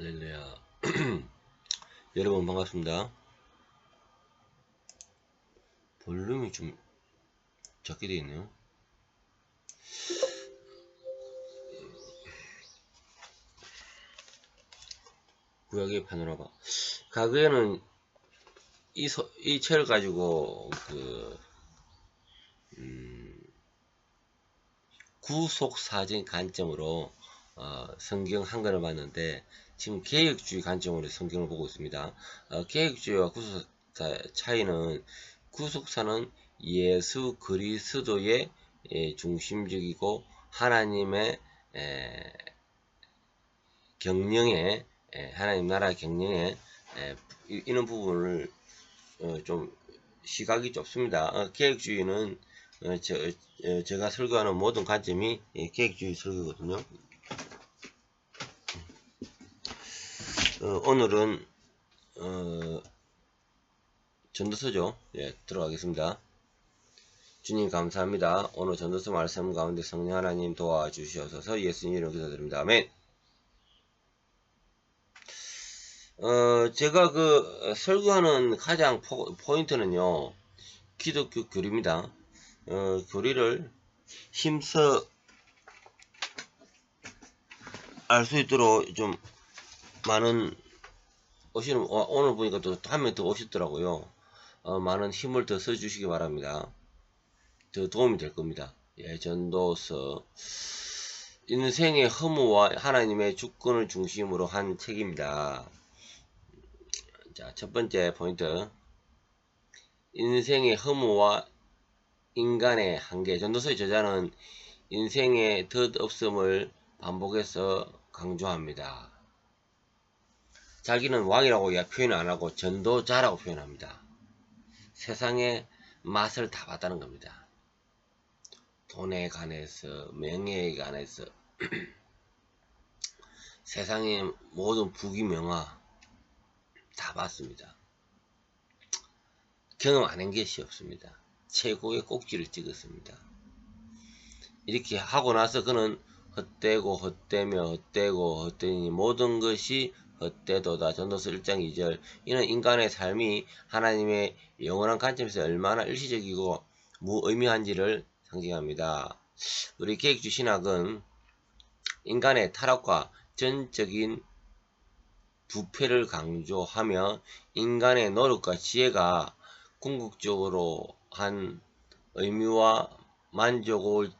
할렐루야. 여러분 반갑습니다. 볼륨이 좀 작게 되어 있네요. 구약의 파노라마. 과거에는 이 책을 가지고 구속사진 관점으로 성경 한 권을 봤는데 지금 개혁주의 관점으로 성경을 보고 있습니다. 개혁주의와 구속사 차이는 구속사는 예수 그리스도의 중심적이고 하나님의 경영에 하나님 나라 경영에 이런 부분을 좀 시각이 좁습니다. 개혁주의는 제가 설교하는 모든 관점이 계획주의 설교거든요. 오늘은 전도서죠. 들어가겠습니다. 주님 감사합니다. 오늘 전도서 말씀 가운데 성령 하나님 도와주시옵소서. 예수님 이름으로 기도드립니다. 아멘. 제가 설교하는 가장 포인트는요, 기독교 교리입니다. 교리를 힘써 알 수 있도록 좀 많은 오늘 보니까 또 한 명 더 오셨더라고요. 많은 힘을 더 써주시기 바랍니다. 더 도움이 될 겁니다. 전도서 인생의 허무와 하나님의 주권을 중심으로 한 책입니다. 자, 첫 번째 포인트. 인생의 허무와 인간의 한계. 전도서의 저자는 인생의 덧없음을 반복해서 강조합니다. 자기는 왕이라고 표현 안하고 전도자라고 표현합니다. 세상의 맛을 다 봤다는 겁니다. 돈에 관해서, 명예에 관해서 세상의 모든 부귀명화 다 봤습니다. 경험 안 한 것이 없습니다. 최고의 꼭지를 찍었습니다. 이렇게 하고 나서 그는 헛되고 헛되며 헛되고 헛되니 모든 것이 헛되도다. 전도서 1장 2절. 이는 인간의 삶이 하나님의 영원한 관점에서 얼마나 일시적이고 무의미한지를 상징합니다. 우리 계획주 신학은 인간의 타락과 전적인 부패를 강조하며 인간의 노력과 지혜가 궁극적으로 한 의미와 만족을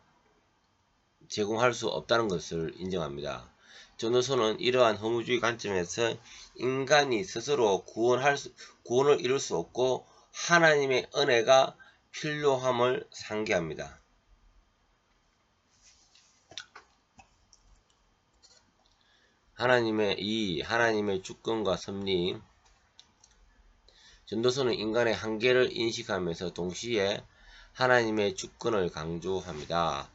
제공할 수 없다는 것을 인정합니다. 전도서는 이러한 허무주의 관점에서 인간이 스스로 구원을 이룰 수 없고 하나님의 은혜가 필요함을 상기합니다. 하나님의 주권과 섭리. 전도서는 인간의 한계를 인식하면서 동시에 하나님의 주권을 강조합니다.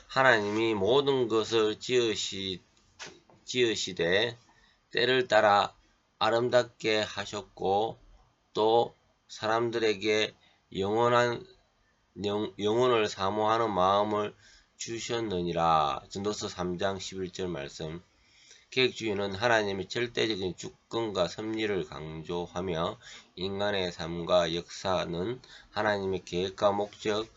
하나님이 모든 것을 지으시되 때를 따라 아름답게 하셨고 또 사람들에게 영혼을 사모하는 마음을 주셨느니라. 전도서 3장 11절 말씀. 계획주의는 하나님의 절대적인 주권과 섭리를 강조하며 인간의 삶과 역사는 하나님의 계획과 목적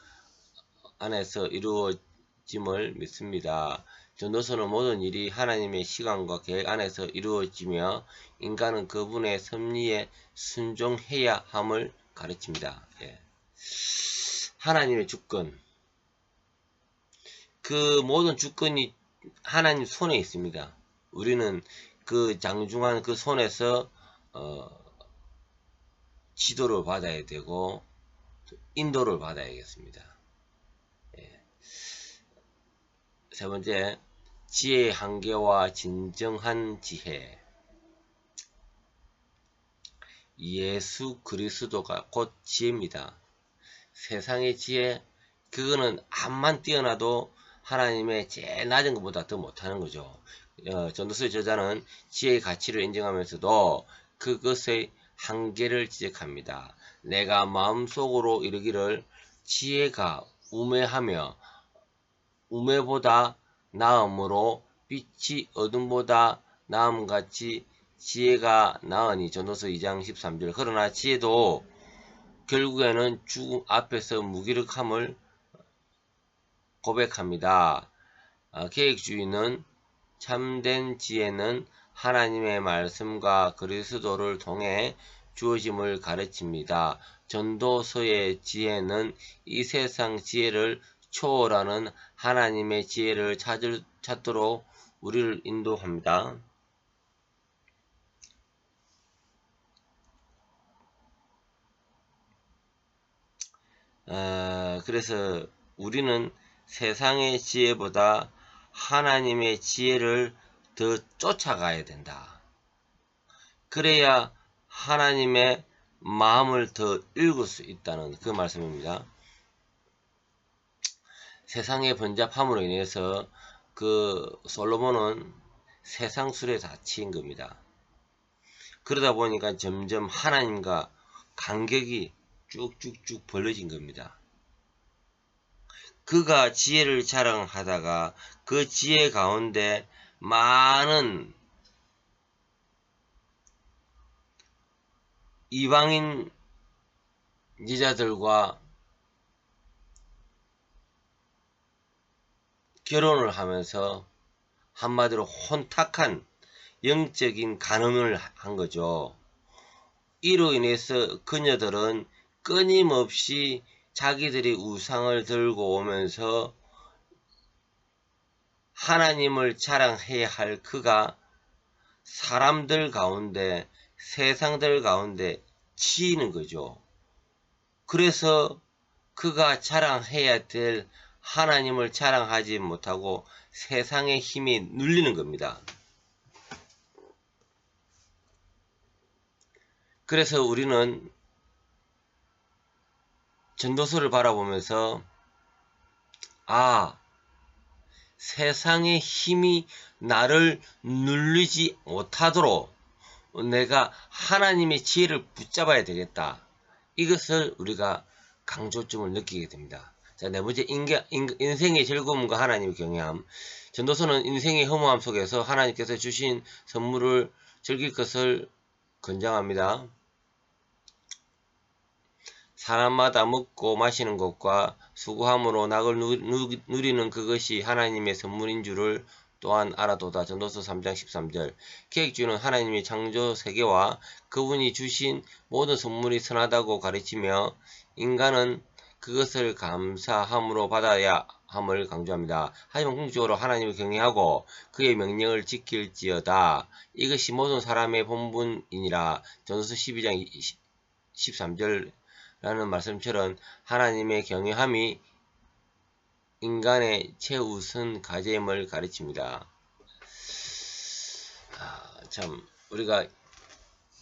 안에서 이루어짐을 믿습니다. 전도서는 모든 일이 하나님의 시간과 계획 안에서 이루어지며 인간은 그분의 섭리에 순종해야 함을 가르칩니다. 하나님의 주권. 그 모든 주권이 하나님 손에 있습니다. 우리는 그 장중한 그 손에서 지도를 받아야 되고 인도를 받아야겠습니다. 세 번째, 지혜의 한계와 진정한 지혜. 예수 그리스도가 곧 지혜입니다. 세상의 지혜, 그거는 암만 뛰어나도 하나님의 제일 낮은 것보다 더 못하는 거죠. 전도서의 저자는 지혜의 가치를 인정하면서도 그것의 한계를 지적합니다. 내가 마음속으로 이르기를 지혜가 우매하며 우매보다 나음으로 빛이 어둠보다 나음같이 지혜가 나으니 전도서 2장 13절. 그러나 지혜도 결국에는 죽음 앞에서 무기력함을 고백합니다. 계획주의는 참된 지혜는 하나님의 말씀과 그리스도를 통해 주어짐을 가르칩니다. 전도서의 지혜는 이 세상 지혜를 초월하는 하나님의 지혜를 찾도록 우리를 인도합니다. 그래서 우리는 세상의 지혜보다 하나님의 지혜를 더 쫓아가야 된다. 그래야 하나님의 마음을 더 읽을 수 있다는 그 말씀입니다. 세상의 번잡함으로 인해서 그 솔로몬은 세상 술에 다친 겁니다. 그러다 보니까 점점 하나님과 간격이 쭉쭉쭉 벌어진 겁니다. 그가 지혜를 자랑하다가 그 지혜 가운데 많은 이방인 여자들과 결혼을 하면서 한마디로 혼탁한 영적인 간음을 한 거죠. 이로 인해서 그녀들은 끊임없이 자기들이 우상을 들고 오면서 하나님을 자랑해야 할 그가 사람들 가운데, 세상들 가운데 치이는 거죠. 그래서 그가 자랑해야 될 하나님을 자랑하지 못하고 세상의 힘이 눌리는 겁니다. 그래서 우리는 전도서를 바라보면서 세상의 힘이 나를 누르지 못하도록 내가 하나님의 지혜를 붙잡아야 되겠다. 이것을 우리가 강조점을 느끼게 됩니다. 자, 네 번째, 인생의 즐거움과 하나님의 경외함. 전도서는 인생의 허무함 속에서 하나님께서 주신 선물을 즐길 것을 권장합니다. 사람마다 먹고 마시는 것과 수고함으로 낙을 누리는 그것이 하나님의 선물인 줄을 또한 알아도다. 전도서 3장 13절. 계획주의는 하나님의 창조 세계와 그분이 주신 모든 선물이 선하다고 가르치며 인간은 그것을 감사함으로 받아야 함을 강조합니다. 하지만 궁극적으로 하나님을 경외하고 그의 명령을 지킬지어다. 이것이 모든 사람의 본분이니라. 전도서 12장 13절 라는 말씀처럼 하나님의 경외함이 인간의 최우선 과제임을 가르칩니다. 참 우리가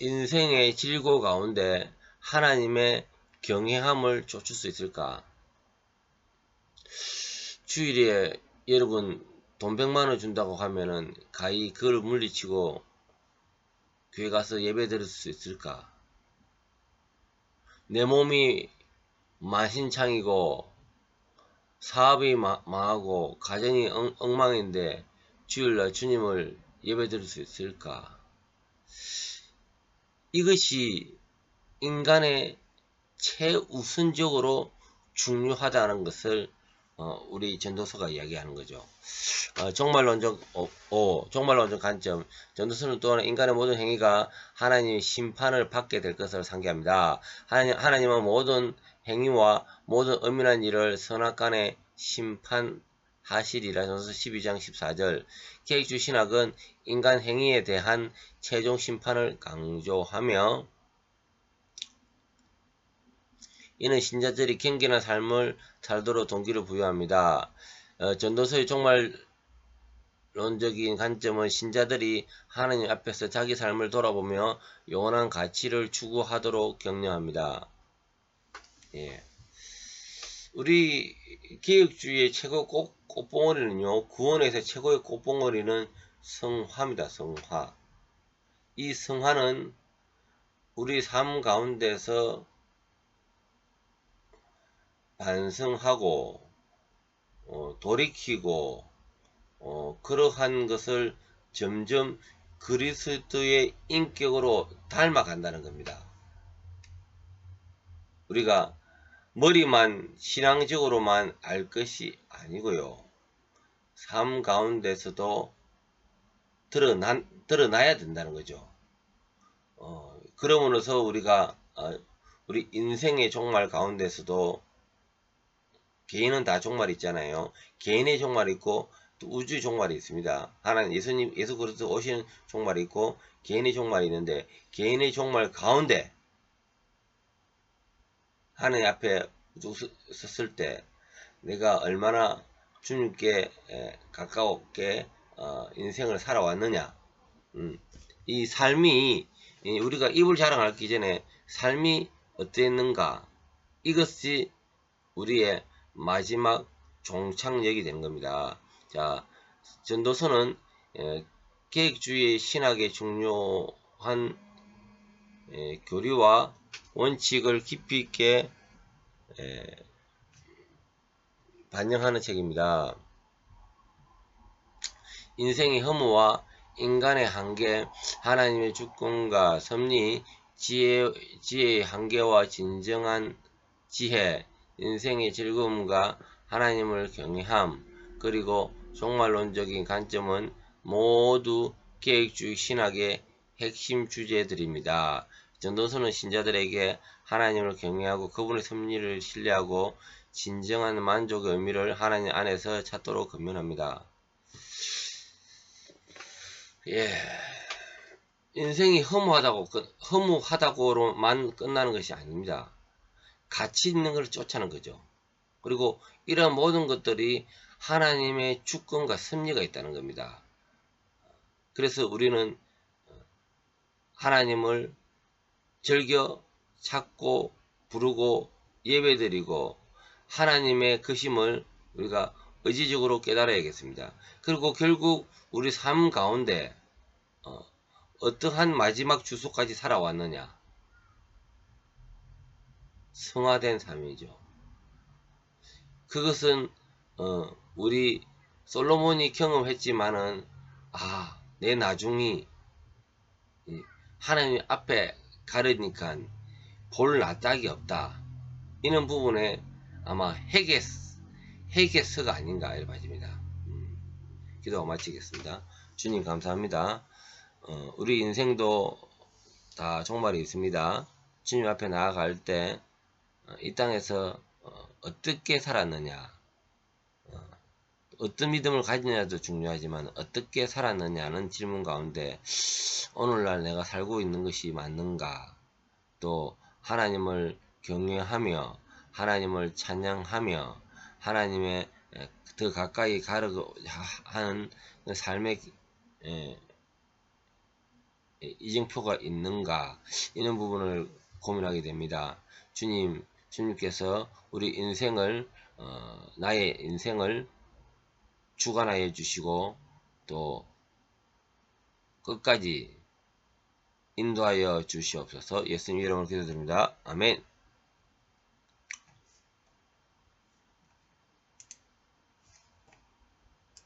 인생의 즐거움 가운데 하나님의 경외함을 쫓을 수 있을까? 주일에 여러분 돈 100만원 준다고 하면은 가히 그걸 물리치고 교회 가서 예배 드릴 수 있을까? 내 몸이 만신창이고 사업이 망하고 가정이 엉망인데 주일날 주님을 예배드릴 수 있을까? 이것이 인간의 최우선적으로 중요하다는 것을 우리 전도서가 이야기하는 거죠. 종말론적 관점. 전도서는 또한 인간의 모든 행위가 하나님의 심판을 받게 될 것을 상기합니다. 하나님은 모든 행위와 모든 엄밀한 일을 선악간에 심판하시리라. 전도서 12장 14절. 계획주의 신학은 인간 행위에 대한 최종 심판을 강조하며 이는 신자들이 경건한 삶을 살도록 동기를 부여합니다. 전도서의 종말론적인 관점은 신자들이 하나님 앞에서 자기 삶을 돌아보며 영원한 가치를 추구하도록 격려합니다. 예. 우리 개혁주의의 최고 꽃봉오리는요, 구원에서 최고의 꽃봉오리는 성화입니다. 성화. 이 성화는 우리 삶 가운데서 반성하고 돌이키고 그러한 것을 점점 그리스도의 인격으로 닮아간다는 겁니다. 우리가 머리만 신앙적으로만 알 것이 아니고요. 삶 가운데서도 드러나야 된다는 거죠. 그러므로서 우리가 우리 인생의 종말 가운데서도 개인은 다 종말이 있잖아요. 개인의 종말이 있고 또 우주의 종말이 있습니다. 하나님 예수 그리스도 오시는 종말이 있고 개인의 종말이 있는데, 개인의 종말 가운데 하나님 앞에 섰을 때 내가 얼마나 주님께 가까웠게 인생을 살아왔느냐. 이 삶이, 우리가 입을 자랑하기 전에 삶이 어땠는가, 이것이 우리의 마지막 종착역이 되는 겁니다. 자, 전도서는 계획주의 신학의 중요한 교리와 원칙을 깊이 있게 반영하는 책입니다. 인생의 허무와 인간의 한계, 하나님의 주권과 섭리, 지혜의 한계와 진정한 지혜, 인생의 즐거움과 하나님을 경외함, 그리고 종말론적인 관점은 모두 계획주의 신학의 핵심 주제들입니다. 전도서는 신자들에게 하나님을 경외하고 그분의 섭리를 신뢰하고 진정한 만족의 의미를 하나님 안에서 찾도록 권면합니다. 인생이 허무하다고로만 끝나는 것이 아닙니다. 가치 있는 것을 쫓아는 거죠. 그리고 이런 모든 것들이 하나님의 주권과 섭리가 있다는 겁니다. 그래서 우리는 하나님을 즐겨 찾고 부르고 예배드리고 하나님의 크심을 우리가 의지적으로 깨달아야겠습니다. 그리고 결국 우리 삶 가운데 어떠한 마지막 주소까지 살아왔느냐? 성화된 삶이죠. 그것은 우리 솔로몬이 경험했지만은 내 나중이 하나님 앞에 가르니까 볼 나딱이 없다. 이런 부분에 아마 해계서가 아닌가 이렇습니다. 기도가 마치겠습니다. 주님 감사합니다. 우리 인생도 다 종말이 있습니다. 주님 앞에 나아갈 때 이 땅에서 어떻게 살았느냐, 어떤 믿음을 가지느냐도 중요하지만 어떻게 살았느냐는 질문 가운데 오늘날 내가 살고 있는 것이 맞는가, 또 하나님을 경외하며 하나님을 찬양하며 하나님의 더 가까이 가려고 하는 삶의 이정표가 있는가, 이런 부분을 고민하게 됩니다. 주님께서 우리 인생을 나의 인생을 주관하여 주시고 또 끝까지 인도하여 주시옵소서. 예수님 이름으로 기도드립니다. 아멘.